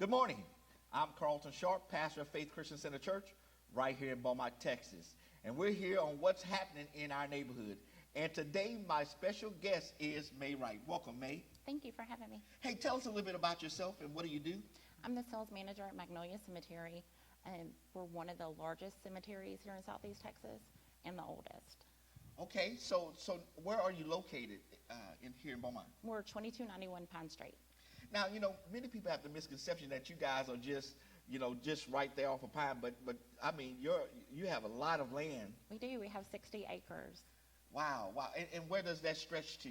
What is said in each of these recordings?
Good morning. I'm Carlton Sharp, pastor of Faith Christian Center Church, right here in Beaumont, Texas. And we're here on what's happening in our neighborhood. And today, my special guest is Mae Wright. Welcome, Mae. Thank you for having me. Hey, tell us a little bit about yourself and what do you do? I'm the sales manager at Magnolia Cemetery, and we're one of the largest cemeteries here in Southeast Texas and the oldest. Okay, so where are you located here in Beaumont? We're 2291 Pine Street. Now, many people have the misconception that you guys are just right there off of Pine, but I mean, you have a lot of land. We do. We have 60 acres. Wow. And where does that stretch to?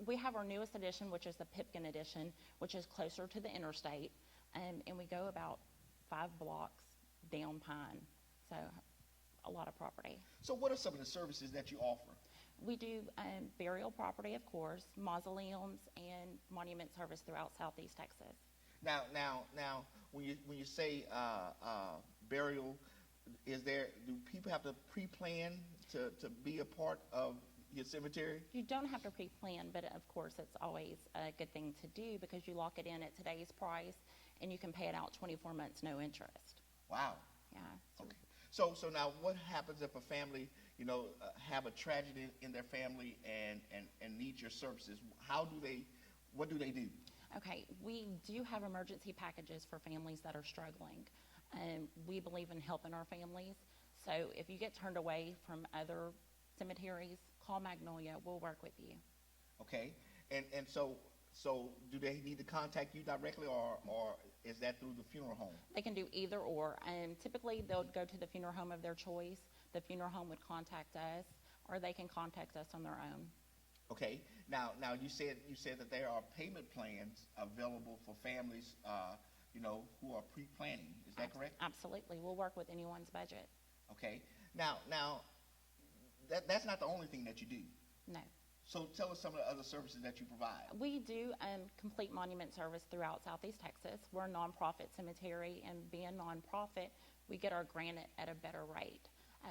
We have our newest edition, which is the Pipkin edition, which is closer to the interstate, and we go about 5 blocks down Pine, so a lot of property. So what are some of the services that you offer? We do burial property, of course, mausoleums, and monument service throughout Southeast Texas. Now, when you say burial, do people have to pre-plan to be a part of your cemetery? You don't have to pre-plan, but of course it's always a good thing to do because you lock it in at today's price and you can pay it out 24 months, no interest. Wow. Yeah. Okay. So now what happens if a family, have a tragedy in their family and needs your services? What do they do? Okay, we do have emergency packages for families that are struggling. We believe in helping our families. So if you get turned away from other cemeteries, call Magnolia. We'll work with you. Okay. And so do they need to contact you directly or is that through the funeral home? They can do either or. Typically, they'll go to the funeral home of their choice. The funeral home would contact us, or they can contact us on their own. Okay. Now you said that there are payment plans available for families, who are pre-planning. Is that correct? Absolutely. We'll work with anyone's budget. Okay. Now that's not the only thing that you do. No. So tell us some of the other services that you provide. We do complete monument service throughout Southeast Texas. We're a nonprofit cemetery, and being nonprofit, we get our grant at a better rate.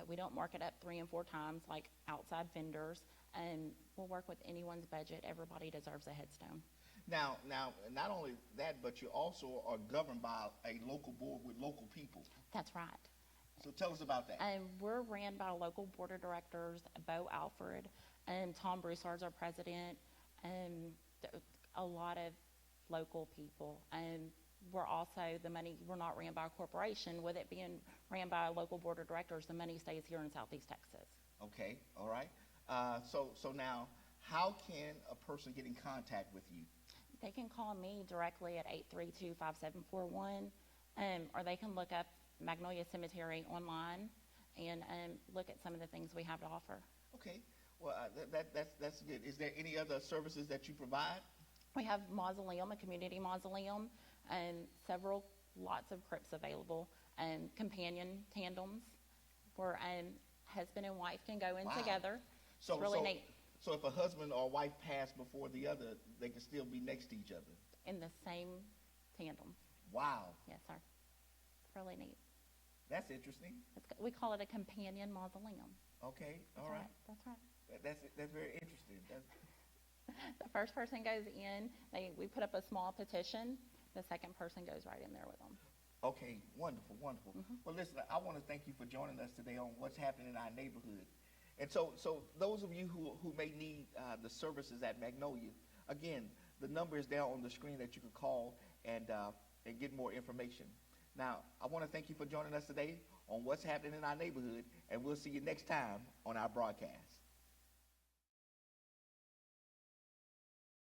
We don't mark it up 3 and 4 times like outside vendors, and we'll work with anyone's budget. Everybody deserves a headstone. Now, not only that, but you also are governed by a local board with local people. That's right. So tell us about that. We're ran by a local board of directors, Bo Alford, and Tom Broussard's our president, and a lot of local people. And we're also, we're not ran by a corporation. With it being ran by a local board of directors, the money stays here in Southeast Texas. Okay, all right. So now, how can a person get in contact with you? They can call me directly at 832-5741, or they can look up Magnolia Cemetery online and look at some of the things we have to offer. Okay, well, that's good. Is there any other services that you provide? We have mausoleum, a community mausoleum, and lots of crypts available, and companion tandems where husband and wife can go in together. It's really neat. So if a husband or wife passed before the other, they can still be next to each other? In the same tandem. Wow. Yes, sir. It's really neat. That's interesting. We call it a companion mausoleum. Okay, all right. That's right. That's very interesting. The first person goes in, we put up a small petition. The second person goes right in there with them. Okay, wonderful. Mm-hmm. Well, listen, I want to thank you for joining us today on what's happening in our neighborhood. And so those of you who may need the services at Magnolia, again, the number is there on the screen that you can call and get more information. Now, I want to thank you for joining us today on what's happening in our neighborhood, and we'll see you next time on our broadcast.